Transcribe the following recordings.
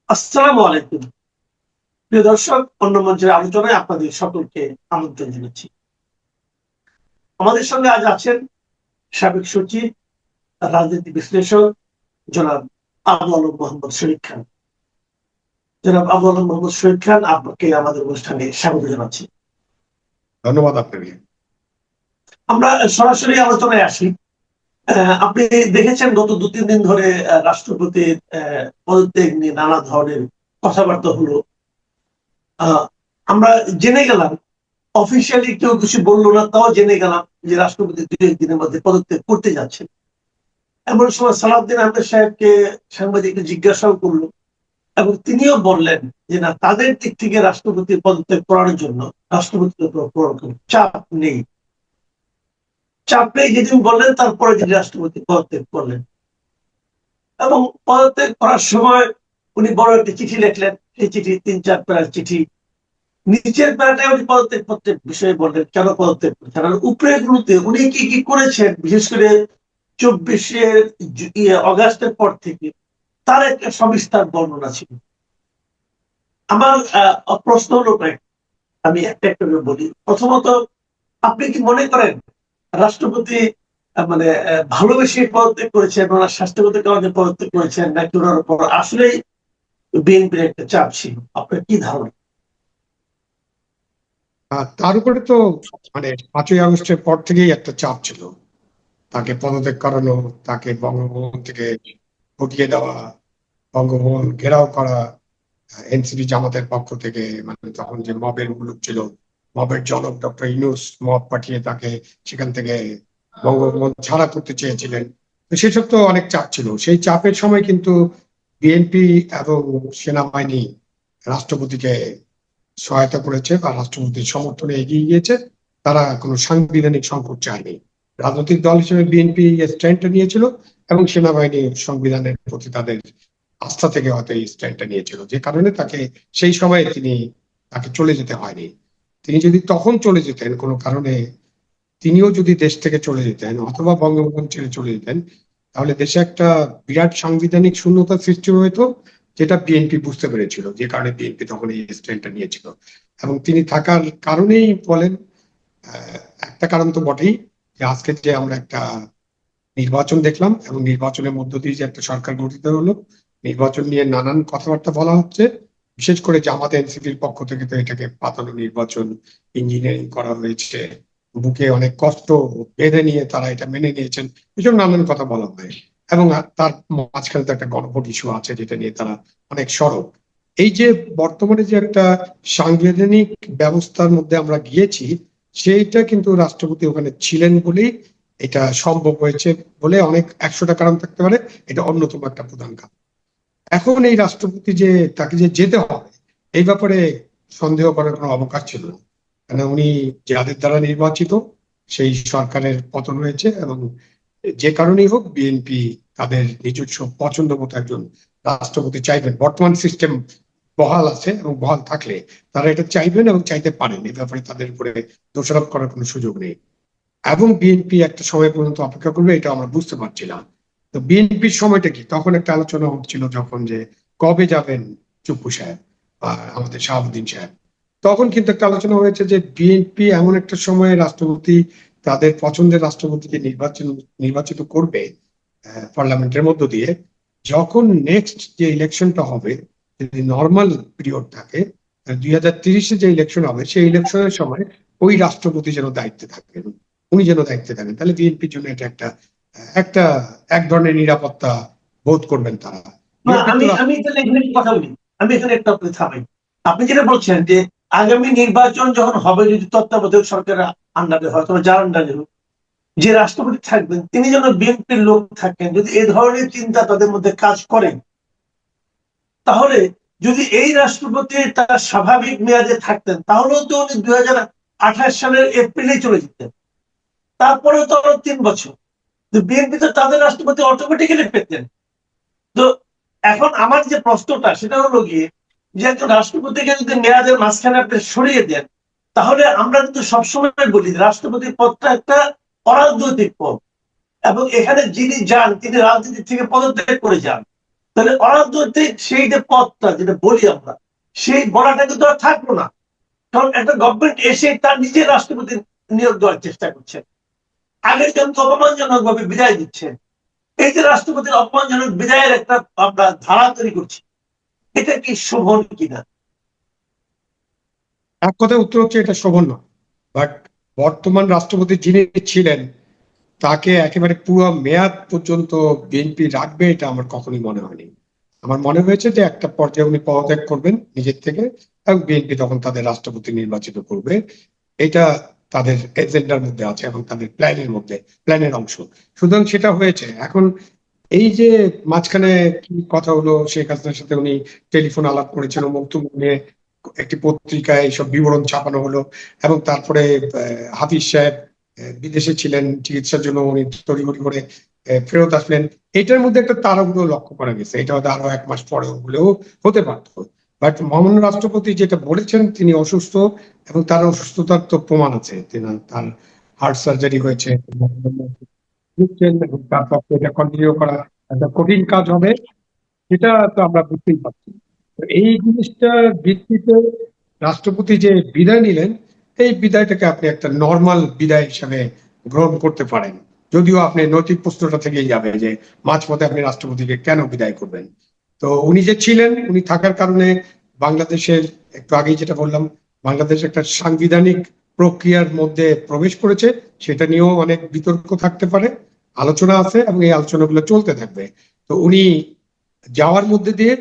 আসসালামু আলাইকুম। প্রিয় দর্শক, অন্য মঞ্চের আলোচনায় আপনাদের সকলকে আমন্ত্রণ জানাচ্ছি। আমাদের সঙ্গে আজ আছেন সাবেক সচিব, রাজনীতি বিশ্লেষক জনাব আবু আলম মোহাম্মদ শরীফ খান। জনাব আবু আলম মোহাম্মদ শরীফ খান, আপনাকে আমাদের অনুষ্ঠানে স্বাগত জানাচ্ছি। ধন্যবাদ আপনাকে। আমরা সরাসরি আলোচনায় আসি। আপনি দেখেছেন গত 2-3 দিন ধরে রাষ্ট্রপতির পদত্যাগ নিয়ে নানা ধরনের কথাবার্তা হলো। আমরা জেনে গেলাম, অফিসিয়ালি কেউ কিছু বললো না, তাও জেনে গেলাম যে রাষ্ট্রপতি 2-1 দিনের মধ্যে পদত্যাগ করতে যাচ্ছেন। এমন সময় সালাউদ্দিন আহমেদ সাহেবকে সাংবাদিকরা জিজ্ঞাসাও করলো এবং তিনিও বললেন যে না, তাদের দিক থেকে রাষ্ট্রপতির পদত্যাগ করার জন্য রাষ্ট্রপতির উপর কোনো চাপ নেই। চাপ নেই যেদিন বললেন, তারপরে যিনি রাষ্ট্রপতি পদত্যাগ করলেন এবং পদত্যাগ করার সময় উনি বড় একটি চিঠি লিখলেন। সেই চিঠি 3-4 প্যারার চিঠি। নিচের প্যারাটায় উনি পদত্যাগ পত্রের বিষয়ে বললেন, কেন পদত্যাগ করছেন, আর উপরের গুলোতে উনি কি কি করেছেন, বিশেষ করে 24শে অগাস্টের পর থেকে তার একটা সবিস্তার বর্ণনা ছিল। আমার প্রশ্ন হলো, আমি একটা একটা করে বলি। প্রথমত, আপনি কি মনে করেন রাষ্ট্রপতি মানে ভালোবেসে পদত্যাগ করেছেন, ওনার স্বাস্থ্যগত কারণে পদত্যাগ করেছেন, নাকি ওনার উপর আসলেই বিএনপির একটা চাপ ছিল? আপনার কি ধারণা? তার উপরে তো 5ই আগস্টের পর থেকেই একটা চাপ ছিল, তাকে পদত্যাগ করানো, তাকে বঙ্গভবন থেকে হটিয়ে দেওয়া, বঙ্গভবন ঘেরাও করা, এনসিপি জামাতের পক্ষ থেকে, তখন যে মবের মুলুক ছিল, মবের জনক ডক্টর ইউনূস মব পাঠিয়ে তাকে সেখান থেকে বঙ্গভবন ছাড়া করতে চেয়েছিলেন। তো সেসব তো অনেক চাপ ছিল। সেই চাপের সময় কিন্তু বিএনপি এবং সেনাবাহিনী রাষ্ট্রপতিকে সহায়তা করেছে বা রাষ্ট্রপতির সমর্থনে এগিয়ে গিয়েছে। তারা কোনো সাংবিধানিক সংকট চায়নি। রাজনৈতিক দল হিসেবে বিএনপি স্ট্যান্ডটা নিয়েছিল এবং সেনাবাহিনী সংবিধানের প্রতি তাদের আস্থা থেকে হয়তো এই স্ট্যান্ডটা নিয়েছিল, যে কারণে তাকে সেই সময়ে তাকে চলে যেতে হয়নি। তিনি যদি তখন চলে যেতেন কোনো কারণে, তিনিও যদি দেশ থেকে চলে যেতেন অথবা বঙ্গভবন ছেড়ে চলে যেতেন, তাহলে দেশে একটা বিরাট সাংবিধানিক শূন্যতা সৃষ্টি হতো, যেটা বিএনপি বুঝতে পেরেছিল, যে কারণে বিএনপি তখন এই স্ট্যান্ডটা নিয়েছিল। এবং তিনি থাকার কারণেই বলেন, একটা কারণ তো বটেই, যে আজকে যে আমরা একটা নির্বাচন দেখলাম এবং নির্বাচনের মধ্য দিয়ে যে একটা সরকার গঠিত হলো, নির্বাচন নিয়ে নানান কথাবার্তা বলা হচ্ছে। বিশেষ করে জামাত এনসিপির পক্ষ থেকে তো এটাকে পাতানো নির্বাচন, ইঞ্জিনিয়ারিং করা হয়েছে, বুকে অনেক কষ্ট বেঁধে নিয়ে তারা এটা মেনে নিয়েছেন, এসব নানান কথা বলা হয়। এবং তার মাঝখানে তো একটা গণভোট ইস্যু আছে, যেটা নিয়ে তারা অনেক সরব। এই যে বর্তমানে যে একটা সাংবিধানিক ব্যবস্থার মধ্যে আমরা গিয়েছি, সেইটা কিন্তু রাষ্ট্রপতি ওখানে ছিলেন বলেই এটা সম্ভব হয়েছে বলে অনেক 100টা কারণ থাকতে পারে, এটা অন্যতম একটা প্রধান কারণ। এখন এই রাষ্ট্রপতি যে তাকে যে যেতে হবে, এই ব্যাপারে সন্দেহ করার কোনো অবকাশ ছিল না। কারণ উনি যাদের দ্বারা নির্বাচিত, সেই সরকারের পতন হয়েছে এবং যে কারণেই হোক বিএনপি তাদের নিজস্ব পছন্দ মতো একজন রাষ্ট্রপতি চাইবেন। বর্তমান সিস্টেম বহাল আছে এবং বহাল থাকলে তারা এটা চাইবেন এবং চাইতে পারেন, এই ব্যাপারে তাদের উপরে দোষারোপ করার কোনো সুযোগ নেই। এবং বিএনপি একটা সময় পর্যন্ত অপেক্ষা করবে, এটা আমরা বুঝতে পারছিলাম। তো বিএনপির সময়টা কি, তখন একটা আলোচনা হচ্ছিল যখন যে কবে যাবেন চুপ্পু সাহেব বা আমাদের শাহাবুদ্দিন সাহেব, তখন কিন্তু একটা আলোচনা হয়েছে যে বিএনপি এমন একটা সময়ে রাষ্ট্রপতি, তাদের পছন্দের রাষ্ট্রপতিকে নির্বাচিত করবে পার্লামেন্টের মধ্য দিয়ে, যখন নেক্সট যে ইলেকশনটা হবে, যদি নর্মাল পিরিয়ড থাকে, 2030-এ যে ইলেকশন হবে, সেই ইলেকশনের সময় ওই রাষ্ট্রপতি যেন দায়িত্বে থাকেন, উনি যেন দায়িত্বে থাকেন। তাহলে বিএনপির জন্য এটা একটা একটা এক ধরনের নিরাপত্তা বোধ করবেন তারা। আমি আমি তাহলে এখানে একটা কথা বলি। আমি এখানে একটা আপনি থামাই। আপনি যেটা বলছেন যে আগামী নির্বাচন যখন হবে, যদি তত্ত্বাবধায়ক সরকারের আন্ডারে হয়, তবে যার আন্ডারে হোক, যে রাষ্ট্রপতি থাকবেন তিনি যেন বিএনপির লোক থাকেন। যদি এই ধরনের চিন্তা তাদের মধ্যে কাজ করে, তাহলে যদি এই রাষ্ট্রপতি তার স্বাভাবিক মেয়াদে থাকতেন, তাহলেও তো উনি 2028 সালের এপ্রিলে চলে যেতেন। তারপরেও তো আরো 3 বছর বিএনপি তো তাদের রাষ্ট্রপতি অটোমেটিক্যালি পেতেন। তো এখন আমার যে প্রশ্নটা, সেটা হলো গিয়ে যে একজন রাষ্ট্রপতিকে যদি মেয়াদের মাঝখানে আপনি সরিয়ে দেন, তাহলে আমরা কিন্তু সবসময় বলি রাষ্ট্রপতি পদটা একটা অরাজনৈতিক পদ এবং এখানে যিনি যান তিনি রাজনীতি থেকে পদত্যাগ করে যান। তাহলে অরাজনৈতিক সেই যে পথটা যেটা বলি আমরা, সেই বলাটা কিন্তু আর থাকলো না। কারণ একটা গভর্নমেন্ট এসে তার নিজের রাষ্ট্রপতি নিয়োগ দেওয়ার চেষ্টা করছে, আগের জনকে অপমানজনক ভাবে বিদায় দিচ্ছে। এই যে রাষ্ট্রপতির অপমানজনক বিদায়ের একটা আমরা ধারা তৈরি করছি, এটা কি শোভন কিনা? এক কথায় উত্তর হচ্ছে এটা শোভন নয়। বাট বর্তমান রাষ্ট্রপতি যিনি ছিলেন তাকে একেবারে পুরো মেয়াদ পর্যন্ত বিএনপি রাখবে এটা আমার কখনোই মনে হয়নি। আমার মনে হয়েছে যে একটা পর্যায়ে উনি পদত্যাগ করবেন নিজের থেকে, এবং বিএনপি তখন তাদের রাষ্ট্রপতি নির্বাচিত করবে। এটা তাদের এজেন্ডার মধ্যে আছে এবং তাদের প্ল্যানের মধ্যে, প্ল্যানের অংশ। সুতরাং সেটা হয়েছে। এখন এই যে মাঝখানে কি কথা হলো, শেখ হাসিনার সাথে উনি টেলিফোন আলাপ করেছেন, বক্তব্য নিয়ে একটি পত্রিকায় এইসব বিবরণ ছাপানো হলো, এবং তারপরে হাফিজ সাহেব বিদেশে ছিলেন চিকিৎসার জন্য, উনি তড়িঘড়ি করে ফেরত আসলেন। এটার মধ্যে একটা তাড়াহুড়ো লক্ষ্য করা গেছে। এটা হয়তো আরো 1 মাস পরে হলেও হতে পারত। বাট মহামান্য রাষ্ট্রপতি যেটা বলেছেন তিনি অসুস্থ, এবং তার অসুস্থতার তো প্রমাণ আছে। তার হার্ট সার্জারি হয়েছে, বুঝছেন, এবং তার পক্ষে এটা কন্টিনিউ করা একটা কঠিন কাজ হবে, সেটা তো আমরা বুঝতেই পারছি। তো এই জিনিসটার ভিত্তিতে রাষ্ট্রপতি যে বিদায় নিলেন, এই বিদায়টাকে আপনি একটা নর্মাল বিদায় হিসাবে গ্রহণ করতে পারেন। যদিও আপনি নৈতিক প্রশ্নটা থেকেই যাবে যে মাঝপথে আপনি রাষ্ট্রপতিকে কেন বিদায় করবেন। তো উনি যে ছিলেন, উনি থাকার কারণে বাংলাদেশের, একটু আগেই যেটা বললাম, বাংলাদেশ একটা সাংবিধানিক প্রক্রিয়ার মধ্যে প্রবেশ করেছে। সেটা নিয়েও অনেক বিতর্ক থাকতে পারে, আলোচনা আছে, এবং এই আলোচনাগুলো চলতে থাকবে। তো উনি যাওয়ার মধ্যে দিয়ে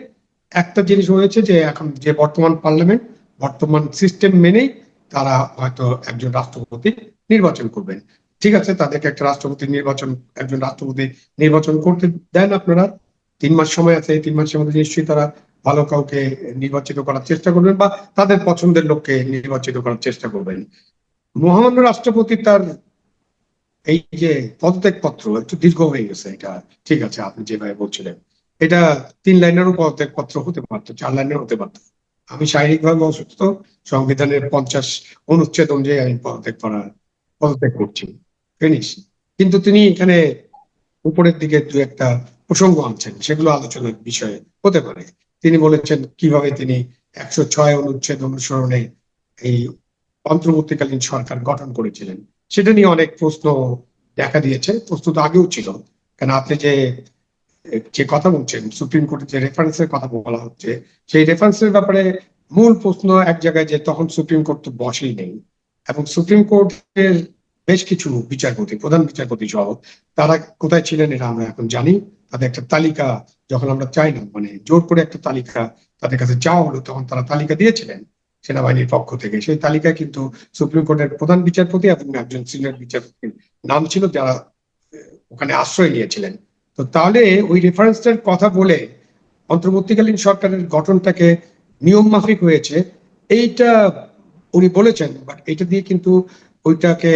একটা জিনিস হয়েছে যে এখন যে বর্তমান পার্লামেন্ট, বর্তমান সিস্টেম মেনেই তারা হয়তো একজন রাষ্ট্রপতি নির্বাচন করবেন। ঠিক আছে, তাদেরকে একটা রাষ্ট্রপতি নির্বাচন, একজন রাষ্ট্রপতি নির্বাচন করতে দেন আপনারা। 3 মাস সময় আছে, এই 3 মাসের মধ্যে নিশ্চয়ই তারা ভালো কাউকে নির্বাচিত করার চেষ্টা করবেন, বা তাদের পছন্দের লোককে নির্বাচিত করার চেষ্টা করবেন। মহামান্য রাষ্ট্রপতি তার এই যে পদত্যাগ পত্র একটু দীর্ঘ হয়ে গেছে। এটা ঠিক আছে, আপনি যেভাবে বলছিলেন, এটা 3 লাইনেরও পদত্যাগ পত্র হতে পারতো, 4 লাইনের হতে পারতো। আমি শারীরিকভাবে অসুস্থ, সংবিধানের 50 অনুচ্ছেদ অনুযায়ী আমি পদত্যাগ করছি, ফিনিশ। কিন্তু তিনি এখানে উপরের দিকে 2-একটা প্রসঙ্গ আনছেন, সেগুলো আলোচনার বিষয় হতে পারে। তিনি বলেছেন কিভাবে তিনি 106 অনুচ্ছেদ অনুসরণে এই অন্তর্বর্তীকালীন সরকার গঠন করেছিলেন। সেটা নিয়ে অনেক প্রশ্ন দেখা দিয়েছে। প্রশ্ন তো আগেও ছিল, কারণ আপনি যে যে কথা বলছেন, সুপ্রিম কোর্টের যে রেফারেন্সের কথা বলা হচ্ছে, সেই রেফারেন্সের ব্যাপারে মূল প্রশ্ন এক জায়গায়, যে তখন সুপ্রিম কোর্ট তো বসেই নেই, এবং সুপ্রিম কোর্টের বেশ কিছু বিচারপতি, প্রধান বিচারপতি সহ, তারা কোথায় ছিলেন এটা আমরা এখন জানি। তাদের একটা তালিকা যখন আমরা চাইলাম, মানে জোর করে একটা তালিকা তাদের কাছে চাওয়া হলো, তখন তারা তালিকা দিয়েছিলেন সেনাবাহিনীর পক্ষ থেকে। সেই তালিকায় কিন্তু সুপ্রিম কোর্টের প্রধান বিচারপতি এবং একজন সিনিয়র বিচারপতির নাম ছিল, যারা ওখানে আশ্রয় নিয়েছিলেন। তো তাহলে ওই রেফারেন্সটার কথা বলে অন্তর্বর্তীকালীন সরকারের গঠনটাকে নিয়ম মাফিক হয়েছে, এইটা উনি বলেছেন। বাট এটা দিয়ে কিন্তু ওইটাকে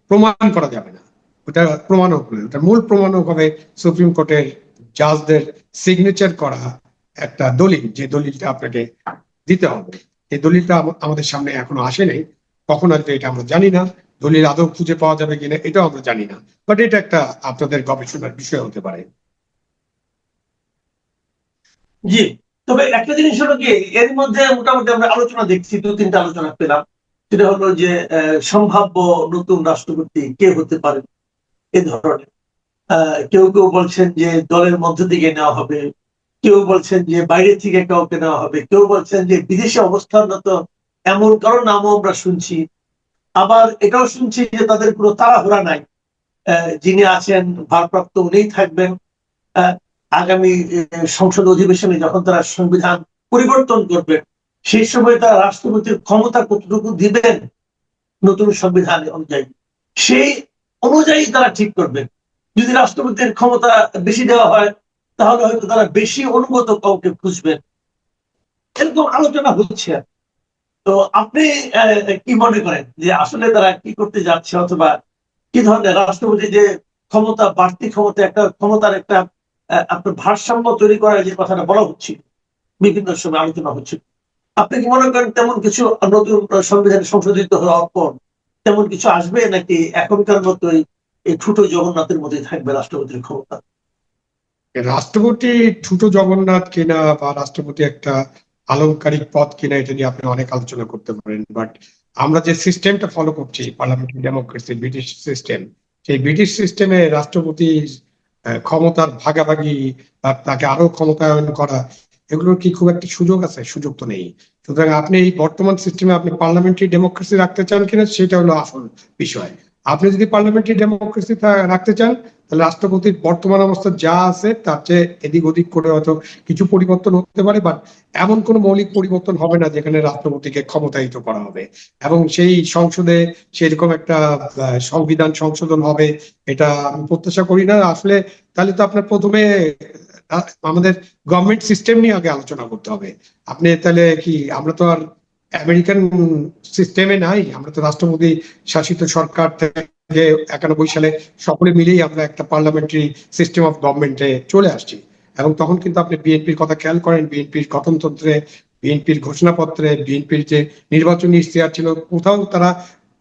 প্রমাণ করা যাবে না। ওটা প্রমাণক নয়, ওটা মূল প্রমাণক হবে সুপ্রিম কোর্টের জাজদের সিগনেচার করা একটা দলিল, যে দলিলটা আপনাকে দিতে হবে। এই দলিলটা আমাদের সামনে এখনো আসে নাই, কখন আসবে এটা আমরা জানি না। দলিল আদৌ খুঁজে পাওয়া যাবে কিনা এটাও আমরা জানি না। বাট এটা একটা আপনাদের গবেষণার বিষয় হতে পারে। জি, তবে একটা জিনিস হলো কি, এর মধ্যে মোটামুটি আমরা আলোচনা দেখছি, 2-3টা আলোচনা পেলাম। সেটা হলো যে সম্ভাব্য নতুন রাষ্ট্রপতি কে হতে পারে এ ধরনের। কেউ কেউ বলছেন যে দলের মধ্য থেকে নেওয়া হবে, কেউ বলছেন যে বাইরে থেকে কাউকে নেওয়া হবে, কেউ বলছেন যে বিদেশে অবস্থানরত এমন কারো নামও আমরা শুনছি। আবার এটাও শুনছি যে তাদের কোনো তাড়াহুড়া নাই, যিনি আছেন ভারপ্রাপ্ত উনিই থাকবেন। আগামী সংসদ অধিবেশনে যখন তারা সংবিধান পরিবর্তন করবেন, সেই সময় তারা রাষ্ট্রপতির ক্ষমতা কতটুকু দিবেন নতুন সংবিধান অনুযায়ী, সেই অনুযায়ী তারা ঠিক করবেন। যদি রাষ্ট্রপতির ক্ষমতা বেশি দেওয়া হয়, তাহলে হয়তো তারা বেশি অনুগত কাউকে খুঁজবেন। এরকম আলোচনা হচ্ছে। তো আপনি কি মনে করেন যে আসলে তারা কি করতে যাচ্ছে, অথবা কি ধরনের রাষ্ট্রপতি যে ক্ষমতা, বাড়তি ক্ষমতা, একটা ক্ষমতার একটা আপনার ভারসাম্য তৈরি করার যে কথাটা বলা হচ্ছে, বিভিন্ন সময় আলোচনা হচ্ছে, আপনি কি মনে করেন তেমন কিছু নতুন সংবিধান সংশোধিত হওয়ার পর তেমন কিছু আসবে, নাকি এখনকার মতোই এই ছোট জগন্নাথের মধ্যে থাকবে রাষ্ট্রপতির ক্ষমতা? রাষ্ট্রপতি ছোট জগন্নাথ কিনা বা রাষ্ট্রপতি একটা আলংকারিক পদ কিনা এটা নিয়ে আপনি অনেক আলোচনা করতে পারেন, বাট আমরা যে সিস্টেমটা ফলো করছি পার্লামেন্টারি ডেমোক্রেসি ব্রিটিশ সিস্টেম, সেই ব্রিটিশ সিস্টেমে রাষ্ট্রপতির ক্ষমতার ভাগাভাগি বা তাকে আরো ক্ষমতায়ন করা, এগুলোর কি খুব একটা সুযোগ আছে? সুযোগ তো নেই। সুতরাং আপনি এই বর্তমান সিস্টেমে আপনি পার্লামেন্টারি ডেমোক্রেসি রাখতে চান কিনা সেটা হলো আসল বিষয়। আপনি যদি পার্লামেন্টারি ডেমোক্রেসি রাখতে চান, তাহলে রাষ্ট্রপতির বর্তমান অবস্থা যা আছে তার চেয়ে এদিক ওদিক করে হয়তো কিছু পরিবর্তন হতে পারে, বাট এমন কোন মৌলিক পরিবর্তন হবে না যেখানে রাষ্ট্রপতিকে ক্ষমতায়িত করা হবে এবং সেই সংসদে সেরকম একটা সংবিধান সংশোধন হবে, এটা আমি প্রত্যাশা করি না আসলে। তাহলে তো আপনার প্রথমে আমাদের গভর্নমেন্ট সিস্টেম নিয়ে আগে আলোচনা করতে হবে। আপনি তাহলে কি, আমরা তো আর আমেরিকান সিস্টেমে নাই, আমরা তো রাষ্ট্রপতি শাসিত সরকার থেকে 91 সালে সকলে মিলেই আমরা একটা পার্লামেন্টারি সিস্টেম অফ গভর্নমেন্টে চলে আসছি। এবং তখন কিন্তু আপনি বিএনপির কথা খেয়াল করেন, বিএনপির গঠনতন্ত্রে, বিএনপির ঘোষণাপত্রে, বিএনপির যে নির্বাচনী ইশতেহার ছিল, কোথাও তারা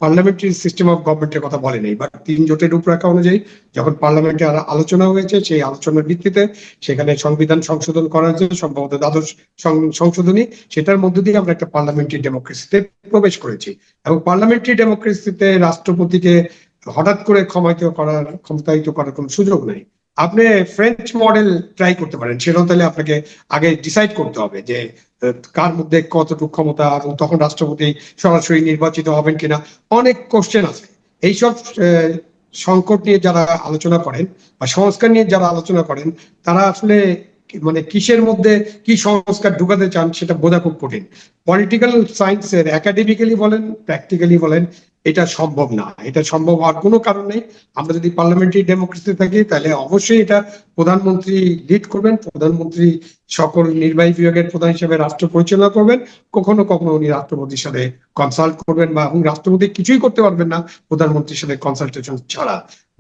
পার্লামেন্টারি সিস্টেম অফ গভর্নমেন্টের কথা বলে নেই। বাট 3 জোটের রূপরেখা অনুযায়ী যখন পার্লামেন্টে আলোচনা হয়েছে, সেই আলোচনার ভিত্তিতে সেখানে সংবিধান সংশোধন করার জন্য সম্ভবত দ্বাদশ সংশোধনী, সেটার মধ্য দিয়ে আমরা একটা পার্লামেন্টারি ডেমোক্রেসিতে প্রবেশ করেছি। এবং পার্লামেন্টারি ডেমোক্রেসিতে রাষ্ট্রপতিকে হঠাৎ করে ক্ষমতায়িত করার কোনো সুযোগ নাই। আপনি ফ্রেঞ্চ মডেল ট্রাই করতে পারেন, সেটাও তাহলে আপনাকে আগে ডিসাইড করতে হবে যে কার মধ্যে কতটুকু ক্ষমতা, এবং তখন রাষ্ট্রপতি সরাসরি নির্বাচিত হবেন কিনা। অনেক কোশ্চেন আছে এইসব সংকট নিয়ে যারা আলোচনা করেন বা সংস্কার নিয়ে যারা আলোচনা করেন, তারা আসলে মানে কিসের মধ্যে কি সংস্কার ঢুকাতে চান সেটা বোঝা খুব কঠিন। পলিটিক্যাল সায়েন্সের একাডেমিক্যালি বলেন, প্র্যাকটিক্যালি বলেন, এটা সম্ভব না। এটা সম্ভব হওয়ার কোনো কারণ নেই। আমরা যদি পার্লামেন্টারি ডেমোক্রেসিতে থাকি তাহলে অবশ্যই এটা প্রধানমন্ত্রী লিড করবেন, প্রধানমন্ত্রী সকল নির্বাহী বিভাগের প্রধান হিসেবে রাষ্ট্র পরিচালনা করবেন। কখনো কখনো উনি রাষ্ট্রপতির সাথে কনসাল্ট করবেন, বা রাষ্ট্রপতি কিছুই করতে পারবেন না প্রধানমন্ত্রীর সাথে কনসালটেশন ছাড়া।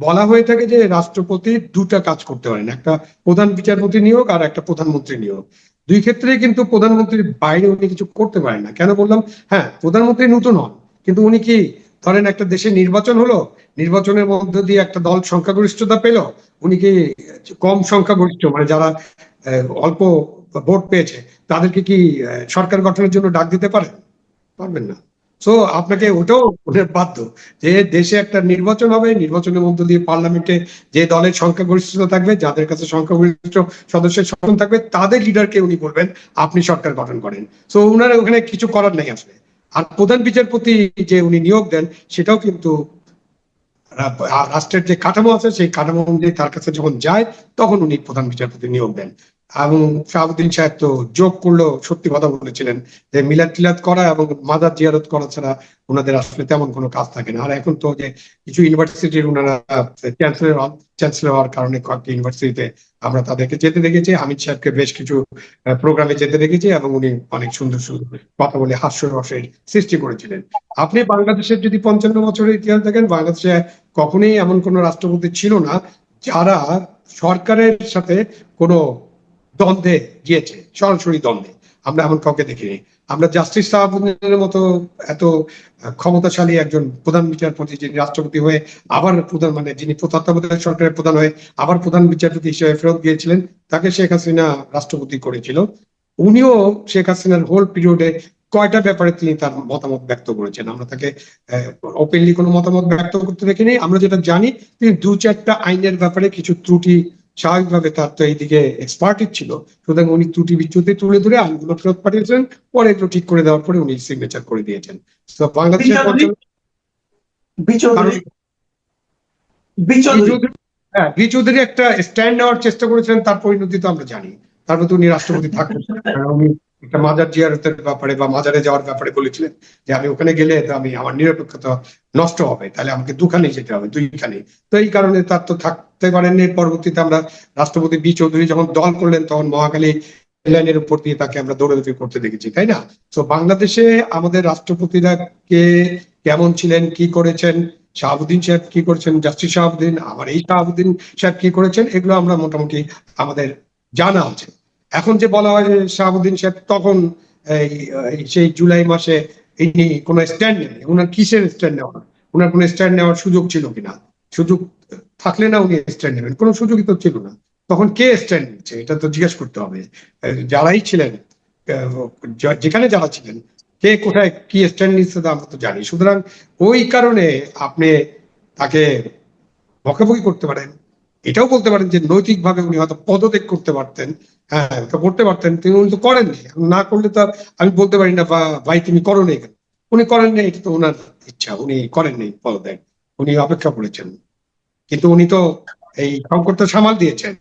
বলা হয়ে থাকে যে রাষ্ট্রপতি দুটা কাজ করতে পারেন, একটা প্রধান বিচারপতি নিয়োগ আর একটা প্রধানমন্ত্রী নিয়োগ। দুই ক্ষেত্রে কিন্তু প্রধানমন্ত্রীর বাইরে উনি কিছু করতে পারেন না। কেন বললাম? হ্যাঁ, প্রধানমন্ত্রী নতুন হন, কিন্তু উনি কি, ধরেন একটা দেশে নির্বাচন হলো, নির্বাচনের মধ্য দিয়ে একটা দল সংখ্যাগরিষ্ঠতা পেল, উনি কি কম সংখ্যাগরিষ্ঠ মানে যারা অল্প ভোট পেয়েছে তাদেরকে কি সরকার গঠনের জন্য ডাক দিতে পারেন? পারবেন না। সো আপনাকে ওটাও বাধ্য যে দেশে একটা নির্বাচন হবে, নির্বাচনের মধ্য দিয়ে পার্লামেন্টে যে দলের সংখ্যাগরিষ্ঠতা থাকবে, যাদের কাছে সংখ্যাগরিষ্ঠ সদস্যের শাসন থাকবে, তাদের লিডারকে উনি বলবেন আপনি সরকার গঠন করেন। সো উনার ওখানে কিছু করার নেই আসলে। আর প্রধান বিচারপতি যে উনি নিয়োগ দেন, সেটাও কিন্তু রাষ্ট্রের যে কাঠামো আছে সেই কাঠামো অনুযায়ী তার কাছে যখন যায় তখন উনি প্রধান বিচারপতি নিয়োগ দেন। এবং শাহাবুদ্দিন সাহেব তো যোগ করলেও সত্যি কথা বলেছিলেন যে মিলাদ টিলাদ করা এবং মাজার জিয়ারত করা ছাড়া ওনাদের আসলে তেমন কোনো কাজ থাকে না। আর এখন তো যে কিছু ইউনিভার্সিটির ওনারা চ্যান্সেলর হওয়ার কারণে কয়েকটি ইউনিভার্সিটিতে আমরা তাদেরকে যেতে দেখেছি, হামিদ সাহেবকে বেশ কিছু প্রোগ্রামে যেতে দেখেছি, এবং উনি অনেক সুন্দর সুন্দর কথা বলে হাস্যরসের সৃষ্টি করেছিলেন। আপনি বাংলাদেশের যদি 55 বছরের ইতিহাস দেখেন, বাংলাদেশে কখনোই এমন কোন রাষ্ট্রপতি ছিল না যারা সরকারের সাথে কোনো দ্বন্দ্বে গিয়েছে, সরাসরি দ্বন্দ্বে। আমরা এমন কাউকে দেখিনি। আমরা জাস্টিস শাহাবুদ্দিনের মতো এত ক্ষমতাশালী একজন প্রধান বিচারপতি, যিনি রাষ্ট্রপতি হয়ে আবার প্রধান, মানে যিনি তত্ত্বাবধায়ক সরকারের প্রধান হয়ে আবার প্রধান বিচারপতি হিসেবে ফেরত গিয়েছিলেন, তাকে শেখ হাসিনা রাষ্ট্রপতি করেছিল। উনিও শেখ হাসিনার হোল পিরিয়ডে কয়টা ব্যাপারে তিনি তার মতামত ব্যক্ত করেছেন? আমরা তাকে ওপেনলি কোনো মতামত ব্যক্ত করতে দেখিনি। আমরা যেটা জানি, তিনি 2-4টা আইনের ব্যাপারে কিছু ত্রুটি, স্বাভাবিকভাবে তার তো এইদিকে এক্সপার্টিস ছিল, সুতরাং উনি ত্রুটি বিচ্যুতি তুলে ধরে আইনগুলো ফেরত পাঠিয়েছেন, পরে এগুলো ঠিক করে দেওয়ার পরে উনি সিগনেচার করে দিয়েছেন। তো বাংলাদেশের হ্যাঁ, বি চৌধুরী একটা স্ট্যান্ড নেওয়ার চেষ্টা করেছিলেন, তার পরিণতি তো আমরা জানি। তারপর তো উনি রাষ্ট্রপতি থাকবেন, উনি একটা মাজার জিয়ারতের ব্যাপারে বা মাজারে যাওয়ার ব্যাপারে বলেছিলেন যে আমি ওখানে গেলে তো আমার নিরপেক্ষতা নষ্ট হবে, তাহলে আমাকে দুখানে যেতে হবে, দুইখানে। তো এই কারণে তার তো থাকতে পারেননি। পরবর্তীতে আমরা রাষ্ট্রপতি বি চৌধুরী যখন দল করলেন, তখন মহাখালী লাইনের উপর দিয়ে তাকে আমরা দৌড়াদৌড়ি করতে দেখেছি, তাই না? তো বাংলাদেশে আমাদের রাষ্ট্রপতিরা কে কেমন ছিলেন, কি করেছেন, শাহাবুদ্দিন সাহেব কি করেছেন, জাস্টিস শাহাবুদ্দিন, আবার এই শাহাবুদ্দিন সাহেব কি করেছেন, এগুলো আমরা মোটামুটি আমাদের জানা আছে। এখন যে বলা হয় যে শাহাবুদ্দিন সাহেব তখন সেই জুলাই মাসে ইনি কোনো স্ট্যান্ড নেন, ওনার কিসের স্ট্যান্ড নেওয়া, ওনার কোনো স্ট্যান্ড নেওয়ার সুযোগ ছিল কিনা? সুযোগ থাকলে না উনি স্ট্যান্ড নেবেন, কোনো সুযোগই তো ছিল না। তখন কে স্ট্যান্ড নিচ্ছে এটা তো জিজ্ঞেস করতে হবে। যারাই ছিলেন, যেখানে যারা ছিলেন, কে কোথায় কি স্ট্যান্ড নিচ্ছে তা আমরা তো জানি। সুতরাং ওই কারণে আপনি তাকে বকাবকি করতে পারেন, এটাও বলতে পারেন যে নৈতিকভাবে উনি হয়তো পদত্যাগ করতে পারতেন। হ্যাঁ, তো করতে পারতেন, তিনি উনি তো করেননি। না করলে তো আমি বলতে পারি না বা ভাই তুমি করো নি কেন। উনি করেননি, এটা তো ওনার ইচ্ছা, উনি করেননি পদত্যাগ, উনি অপেক্ষা করেছেন। কিন্তু উনি তো এই সংকটটা সামাল দিয়েছেন।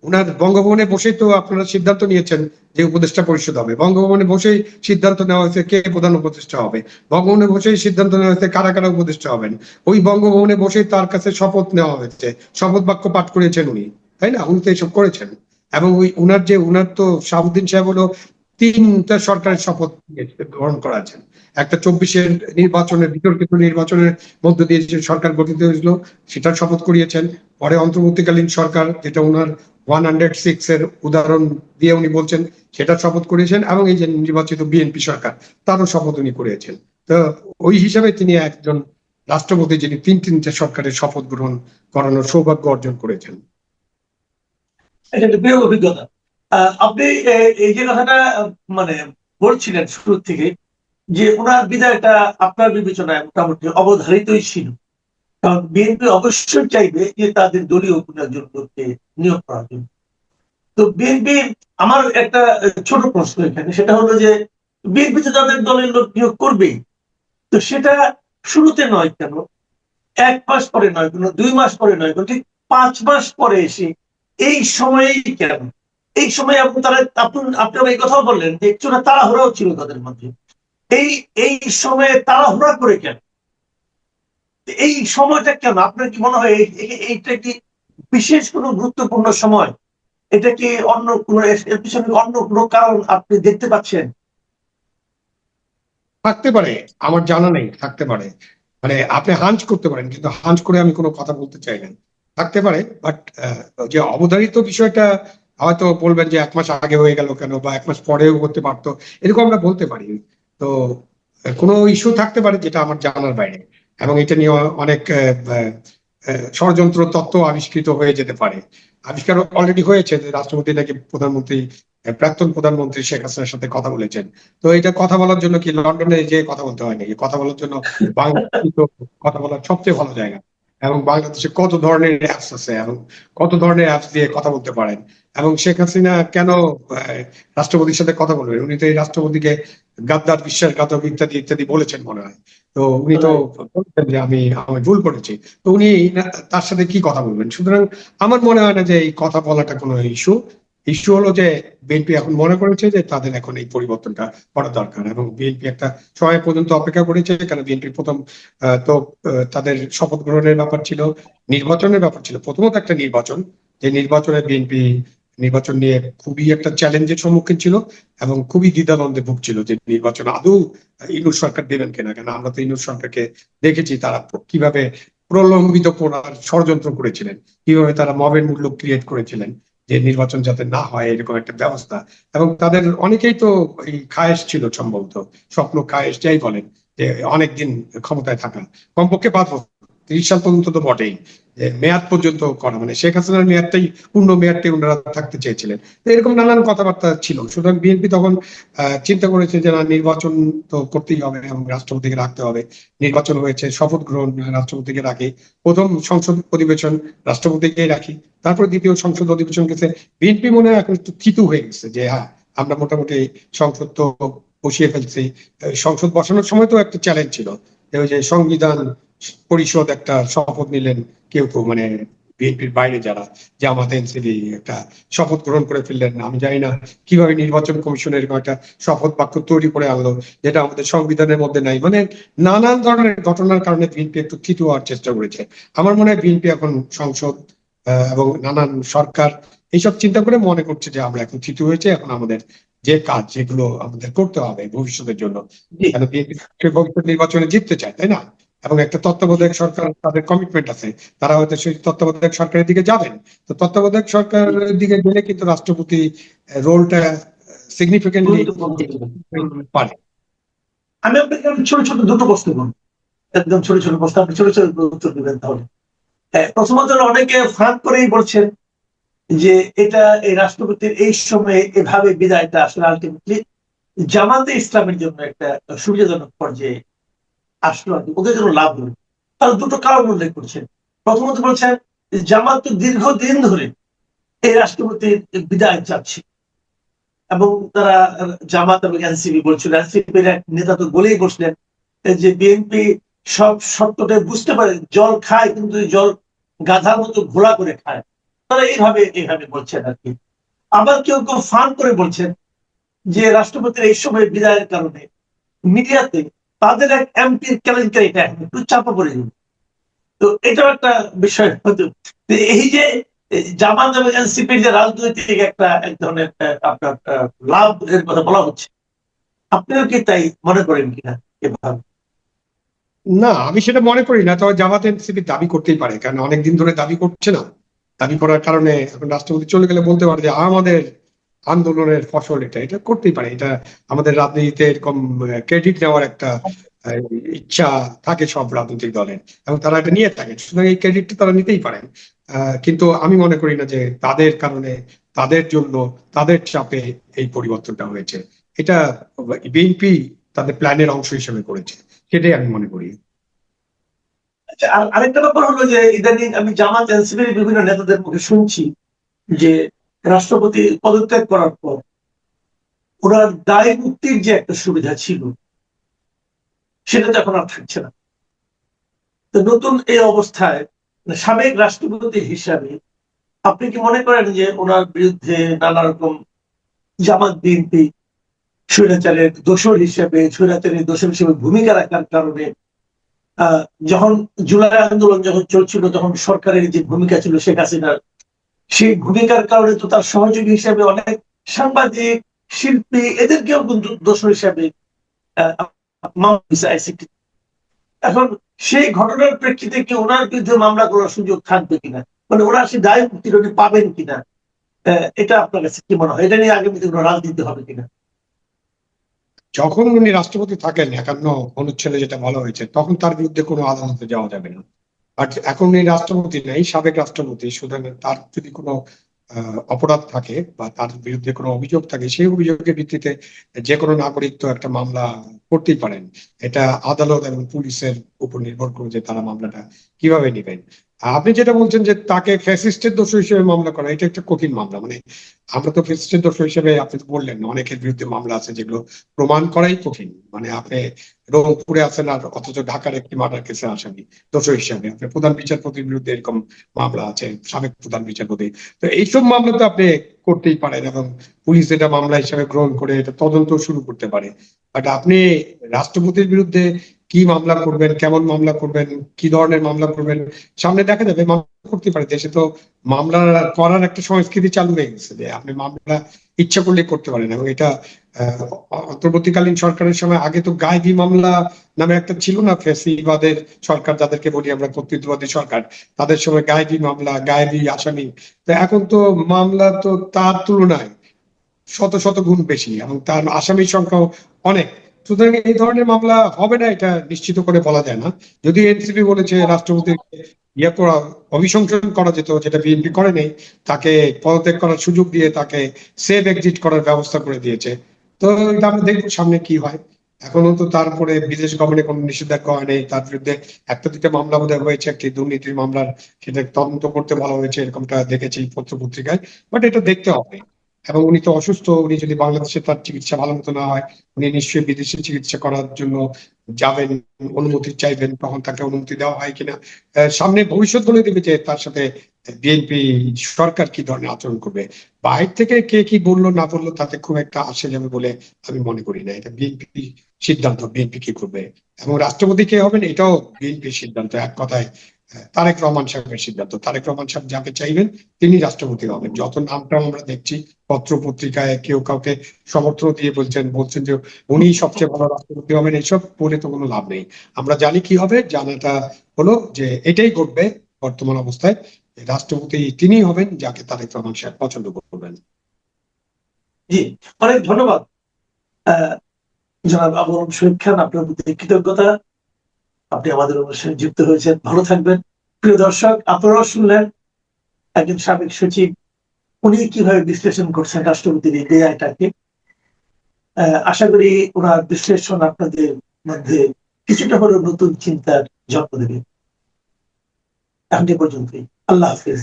উনার বঙ্গভবনে বসেই তো আপনারা সিদ্ধান্ত নিয়েছেন যে উপদেষ্টা পরিষদ হবে, বঙ্গভবনে বসেই সিদ্ধান্ত নেওয়া হয়েছে কে প্রধান উপদেষ্টা হবে, বঙ্গভবনে বসেই সিদ্ধান্ত নেওয়া হয়েছে কারা কারা উপদেষ্টা হবেন, ওই বঙ্গভবনে বসেই তার কাছে শপথ নেওয়া হয়েছে, শপথ বাক্য পাঠ করেছেন উনি, তাই না? উনি তো এসব করেছেন। এবং ওই উনার তো শাহাবুদ্দিন সাহেব হলো 3টা সরকারের শপথ গ্রহণ করাছেন। একটা 24-এর নির্বাচনের, বিতর্কিত নির্বাচনের মধ্য দিয়ে যে সরকার গঠিত হয়েছিল সেটার শপথ করিয়েছেন। পরে অন্তর্বর্তীকালীন সরকার, যেটা উনার 106 এর উদাহরণ দিয়ে উনি বলছেন, সেটা শপথ করিয়েছেন। এবং এই যে নির্বাচিত বিএনপি সরকার, তারও শপথ উনি করিয়েছেন। তো ওই হিসাবে তিনি একজন রাষ্ট্রপতি যিনি তিনটে সরকারের শপথ গ্রহণ করানোর সৌভাগ্য অর্জন করেছেন। এটা একটা বিরল অভিজ্ঞতা। আপনি এই যে কথাটা মানে বলছিলেন শুরু থেকে, যে ওনার বিদায়টা আপনার বিবেচনায় মোটামুটি অবধারিতই ছিল, কারণ বিএনপি অবশ্যই চাইবে যে তাদের দলীয় কোনো একজন লোককে নিয়োগ করার জন্য। তো বিএনপি, আমার একটা ছোট প্রশ্ন এখানে, সেটা হলো যে বিএনপি তো তাদের দলের লোক নিয়োগ করবেই, তো সেটা শুরুতে নয় কেন, 1 মাস পরে নয় কেন, 2 মাস পরে নয় কেন, ঠিক 5 মাস পরে এসে এই সময়েই কেন? এই সময় আপনারা এই কথাও বললেন যে একটুটা তাড়াহুড়াও ছিল তাদের মধ্যে। এই এই সময়ে তাড়াহুড়া করে কেন? এই সময়টা কেন? আপনার কি মনে হয় এইটা কি বিশেষ কোনো গুরুত্বপূর্ণ সময়? এটা কি অন্য কোনো, এর পিছনে অন্য কোনো কারণ আপনি দেখতে পাচ্ছেন? থাকতে পারে, আমার জানা নেই, থাকতে পারে। মানে আপনি হাঞ্চ করতে পারেন, কিন্তু হাঞ্চ করে আমি কোনো কথা বলতে চাই না। থাকতে পারে, বাট যে অবধারিত বিষয়টা হয়তো বলবেন যে 1 মাস আগে হয়ে গেল কেন, বা 1 মাস পরেও করতে পারতো, এরকম আমরা বলতে পারি। তো কোনো ইস্যু থাকতে পারে যেটা আমার জানার বাইরে, এবং এটা নিয়ে অনেক ষড়যন্ত্র তত্ত্ব আবিষ্কৃত হয়ে যেতে পারে। আবিষ্কার অলরেডি হয়েছে যে রাষ্ট্রপতি নাকি প্রধানমন্ত্রী, প্রাক্তন প্রধানমন্ত্রী শেখ হাসিনার সাথে কথা বলেছেন। তো এটা কথা বলার জন্য কি লন্ডনে যে কথা বলতে হয় নাকি? কথা বলার জন্য বাংলাদেশ তো কথা বলার সবচেয়ে ভালো জায়গা। এবং বাংলাদেশে কত ধরনের অ্যাপস আছে, এবং কত ধরনের অ্যাপস দিয়ে কথা বলতে পারেন। এবং শেখ হাসিনা কেন রাষ্ট্রপতির সাথে কথা বলবেন? উনি তো এই রাষ্ট্রপতিকে গাদ্দার, বিশ্বাসঘাতক ইত্যাদি ইত্যাদি বলেছেন মনে হয়। তো উনি তো বলছেন যে আমি ভুল করেছি। তো উনি তার সাথে কি কথা বলবেন? সুতরাং আমার মনে হয় না যে এই কথা বলাটা কোনো ইস্যু। ইস্যু হলো যে বিএনপি এখন মনে করেছে যে তাদের এখন এই পরিবর্তনটা করা দরকার, এবং বিএনপি একটা সময় পর্যন্ত অপেক্ষা করেছে। কারণ বিএনপি প্রথম তাদের শপথ গ্রহণের ব্যাপার ছিল, নির্বাচনের ব্যাপার ছিল, প্রথমত একটা নির্বাচন, যে নির্বাচনে বিএনপি নির্বাচন নিয়ে খুবই একটা চ্যালেঞ্জের সম্মুখীন ছিল, এবং খুবই দ্বিধাদ্বন্দ্বে ভুগছিল যে নির্বাচন আদৌ ইউনূস সরকার দেবেন কিনা। কেন আমরা তো ইউনূস সরকারকে দেখেছি তারা কিভাবে প্রলম্বিত করার ষড়যন্ত্র করেছিলেন, কিভাবে তারা মবের মূল্য ক্রিয়েট করেছিলেন যে নির্বাচন যাতে না হয় এরকম একটা ব্যবস্থা। এবং তাদের অনেকেই তো এই খায়েশ ছিল, সম্ভবত স্বপ্ন, খায়েশ যাই বলেন, যে অনেকদিন ক্ষমতায় থাকা, কমপক্ষে 5 বছর, 30 সাল পর্যন্ত তো বটেই, যে মেয়াদ পর্যন্ত করা, মানে শেখ হাসিনার মেয়াদটাই, পূর্ণ মেয়াদটাই ওনারা থাকতে চেয়েছিলেন। তো এরকম নানান কথাবার্তা ছিল। সুতরাং বিএনপি তখন চিন্তা করেছে যে না, নির্বাচন তো করতেই হবে এবং রাষ্ট্রপতিকে রাখতে হবে। নির্বাচন হয়েছে, শপথ গ্রহণ রাষ্ট্রপতিকে রাখি, প্রথম সংসদ অধিবেশন রাষ্ট্রপতিকে রাখি, তারপর দ্বিতীয় সংসদ অধিবেশন গেছে। বিএনপি মনে হয় এখন একটু থিতু হয়ে গেছে যে হ্যাঁ, আমরা মোটামুটি সংসদ তো বসিয়ে ফেলছি। সংসদ বসানোর সময় তো একটা চ্যালেঞ্জ ছিল, ওই যে সংবিধান পরিষদ একটা শপথ নিলেন কেউ কেউ, মানে বিএনপির বাইরে যারা, জামাত, এনসিপি একটা শপথ গ্রহণ করে ফেললেন। আমি জানি না কিভাবে নির্বাচন কমিশনের এরকম একটা শপথ বাক্য তৈরি করে আনলো, যেটা আমাদের সংবিধানের মধ্যে নাই। মানে নানান ধরনের ঘটনার কারণে বিএনপি একটু থিতু হওয়ার চেষ্টা করেছে। আমার মনে হয় বিএনপি এখন সংসদ এবং নানান সরকার এইসব চিন্তা করে মনে করছে যে আমরা এখন থিতু হয়েছে, এখন আমাদের যে কাজ যেগুলো আমাদের করতে হবে ভবিষ্যতের জন্য। জি। কেন বিএনপি ভবিষ্যৎ নির্বাচনে জিততে চায়, তাই না? এবং একটা তত্ত্বাবধায়ক সরকার, তাদের কমিটমেন্ট আছে, তারা হয়তো সেই তত্ত্বাবধায়ক সরকারের দিকে যাবেন। তো তত্ত্বাবধায়ক সরকারের দিকে গেলে কিন্তু রাষ্ট্রপতি রোলটা সিগনিফিকেন্টলি গুরুত্বপূর্ণ ছিল। পারে। আমি আপনাকে ছোট ছোট দুটো প্রশ্ন করবো, একদম ছোট ছোট প্রশ্ন, আপনি ছোট ছোট উত্তর দিবেন তাহলে। প্রথমত, অনেকে ফাঁক করেই বলছেন যে এটা এই রাষ্ট্রপতির এই সময়ে এভাবে বিদায়টা আসলে আলটিমেটলি জামাতে ইসলামের জন্য একটা সুবিধাজনক পর্যায়ে আসলো আর কি, ওদের জন্য লাভ হলো। তারা দুটো কারণ উল্লেখ করছেন। প্রথমত বলছেন জামাত তো দীর্ঘদিন ধরে এই রাষ্ট্রপতির বিদায় চাচ্ছে, এবং তারা জামাত এবং এনসিপি বলছিল, এনসিপির এক নেতা তো বলেই বসলেন যে বিএনপি সব সত্যটা বুঝতে পারে, জল খায় কিন্তু জল গাধার মতো ঘোলা করে খায়। তারা এইভাবে বলছেন আর কি। আবার কেউ কেউ ফান করে বলছেন যে রাষ্ট্রপতির এই সময় বিদায়ের কারণে মিডিয়াতে তাদের এক এমপির কেলেঙ্কারিটা এখন একটু চাপা পড়ে যাবে। তো এটাও একটা বিষয় হতো। এই যে জামাত এবং এনসিপির যে রাজনৈতিক একটা এক ধরনের আপনার লাভ এর কথা বলা হচ্ছে, আপনিও কি তাই মনে করেন কিনা এভাবে? না, আমি সেটা মনে করি না। তবে জামাত এনসিপি দাবি করতেই পারে, কারণ অনেকদিন ধরে দাবি করছে না। দাবি করার কারণে এখন রাষ্ট্রপতি চলে গেলে বলতে পারে যে আমাদের আন্দোলনের ফসল এটা, এটা করতেই পারে। এটা আমাদের রাজনীতিতে এরকম ক্রেডিট নেওয়ার একটা আহ, ইচ্ছা থাকে সব রাজনৈতিক দলের, এবং তারা এটা নিয়ে থাকে, সুতরাং এই ক্রেডিটটা তারা নিতেই পারেন। কিন্তু আমি মনে করি না যে তাদের কারণে, তাদের জন্য, তাদের চাপে এই পরিবর্তনটা হয়েছে। এটা বিএনপি তাদের প্ল্যানের অংশ হিসেবে করেছে, সেটাই আমি মনে করি। আচ্ছা, আর আরেকটা ব্যাপার হলো যে ইদানিং আমি জামাত এনসিপির বিভিন্ন নেতাদের মুখে শুনছি যে রাষ্ট্রপতি পদত্যাগ করার পর ওনার দায় মুক্তির যে একটা সুবিধা ছিল সেটা তো এখন আর থাকছে না। তো নতুন এই অবস্থায় সাবেক রাষ্ট্রপতি হিসাবে আপনি কি মনে করেন যে ওনার বিরুদ্ধে নানা রকম জামাত বিএনপি স্বৈরাচারের দোষর হিসেবে ভূমিকা রাখার কারণে যখন জুলাই আন্দোলন যখন চলছিল, তখন সরকারের যে ভূমিকা ছিল শেখ হাসিনার, সেই ভূমিকার কারণে তো তার সহযোগী হিসেবে অনেক সাংবাদিক, শিল্পী এদেরকেও কিন্তু দোষর হিসাবে এখন সেই ঘটনার প্রেক্ষিতে কি ওনার বিরুদ্ধে মামলা করার সুযোগ থাকবে কিনা, মানে ওরা সেই দায় মুক্তির পাবেন কিনা, এটা আপনার কাছে কি মনে হয়? এটা নিয়ে আগামীতে কোনো রাজনীতি হবে কিনা? যখন উনি রাষ্ট্রপতি থাকেন 51 অনুচ্ছেদে যেটা বলা হয়েছে, তখন তার বিরুদ্ধে কোনো আদালতে যাওয়া যাবে না। আর এখন উনি রাষ্ট্রপতি নেই, সাবেক রাষ্ট্রপতি, সুতরাং তার যদি কোনো অপরাধ থাকে বা তার বিরুদ্ধে কোনো অভিযোগ থাকে, সেই অভিযোগের ভিত্তিতে যে কোনো নাগরিক তো একটা মামলা করতেই পারেন। এটা আদালত এবং পুলিশের উপর নির্ভর করে যে তারা মামলাটা কিভাবে নেবেন। আপনি যেটা বলছেন যে তাকে ফ্যাসিস্টের দোষী হিসেবে মামলা করা, এটা একটা কঠিন মামলা। মানে আমরা তো ফ্যাসিস্টের দোষী হিসেবে, আপনি তো বললেন অনেকের বিরুদ্ধে মামলা আছে যেগুলো প্রমাণ করাই কঠিন। মানে আপনি রংপুরে আছেন আর অথচ ঢাকার একটি মার্ডার কেসে আসামি দোষী হিসাবে, আপনার প্রধান বিচারপতির বিরুদ্ধে এরকম মামলা আছে, সাবেক প্রধান বিচারপতি। তো এইসব মামলা তো আপনি করতেই পারেন, এবং পুলিশ এটা মামলা হিসেবে গ্রহণ করে এটা তদন্ত শুরু করতে পারে। বাট আপনি রাষ্ট্রপতির বিরুদ্ধে কি মামলা করবেন, কেমন মামলা করবেন, কি ধরনের মামলা করবেন, সামনে দেখা যাবে। মামলা করতে পারে, দেশে তো মামলা করার একটা সংস্কৃতি চালু হয়ে গেছে যে আপনি মামলা ইচ্ছা করলে করতে পারেন। এবং এটা আহ, অন্তর্বর্তীকালীন সরকারের সময় আগে তো গায়েবী মামলা নামে একটা ছিল না, ফ্যাসিবাদের সরকার যাদেরকে বলি আমরা, কর্তৃত্ববাদী সরকার, তাদের সময় গায়েবী মামলা, গায়েবী আসামি। তো এখন তো মামলা তো তার তুলনায় শত শত গুণ বেশি, এবং তার আসামির সংখ্যাও অনেক। সুতরাং এই ধরনের মামলা হবে না এটা নিশ্চিত করে বলা যায় না। যদি এনসিপি বলেছে রাষ্ট্রপতির ইয়ে করা, অভিশংসন করা যেত, যেটা বিএনপি করে নেই, তাকে পদত্যাগ করার সুযোগ দিয়ে তাকে সেফ এক্সিট করার ব্যবস্থা করে দিয়েছে। তো এটা আমরা দেখবো সামনে কি হয়। এখনো তো তারপরে বিদেশ গমনে কোনো নিষেধাজ্ঞা হয় নেই, তার বিরুদ্ধে একটা দুটো মামলা বোধহয় হয়েছে, একটি দুর্নীতির মামলার, সেটা তদন্ত করতে বলা হয়েছে, এরকমটা দেখেছি পত্র পত্রিকায়। বাট এটা দেখতে হবে। এবং উনি তো অসুস্থ, উনি যদি বাংলাদেশে তার চিকিৎসা ভালো মতো না হয়, উনি নিশ্চয়ই বিদেশে চিকিৎসা করার জন্য যাবেন, অনুমতি চাইবেন, তখন তাকে অনুমতি দেওয়া হয় কিনা সামনে ভবিষ্যৎ বলে দিবে যে তার সাথে বিএনপি সরকার কি ধরনের আচরণ করবে। বাইরে থেকে কে কি বললো না বললো তাতে খুব একটা আসে যাবে বলে আমি মনে করি না। এটা বিএনপি সিদ্ধান্ত, বিএনপি কি করবে এবং রাষ্ট্রপতি কে হবেন এটাও বিএনপির সিদ্ধান্ত। এক কথায় তারেক রহমান সাহেবের সিদ্ধান্ত। তারেক রহমান সাহেব যাকে চাইবেন তিনি রাষ্ট্রপতি হবেন। যত নামটা আমরা দেখছি পত্র পত্রিকায়, কেউ কাউকে সমর্থন দিয়ে বলছেন যে উনি সবচেয়ে ভালো রাষ্ট্রপতি হবেন। এইসব বলে তো কোনো লাভ নেই। আমরা জানি কি হবে, জানাটা হলো যে এটাই ঘটবে বর্তমান অবস্থায়। রাষ্ট্রপতি তিনি হবেন যাকে তারেক রহমান সাহেব পছন্দ করবেন। জি, অনেক ধন্যবাদ জনাব আবু শহীদ খান, আপনার প্রতি কৃতজ্ঞতা। আপনি আমাদের অনুষ্ঠানে যুক্ত হয়েছেন, ভালো থাকবেন। প্রিয় দর্শক, আপনারাও শুনলেন একজন সাবেক সচিব উনি কিভাবে বিশ্লেষণ করছেন রাষ্ট্রপতির এই দেয়াটাকে। আশা করি ওনার বিশ্লেষণ আপনাদের মধ্যে কিছুটা হলেও নতুন চিন্তার জন্ম দেবে। এখন এ পর্যন্তই। আল্লাহ হাফিজ।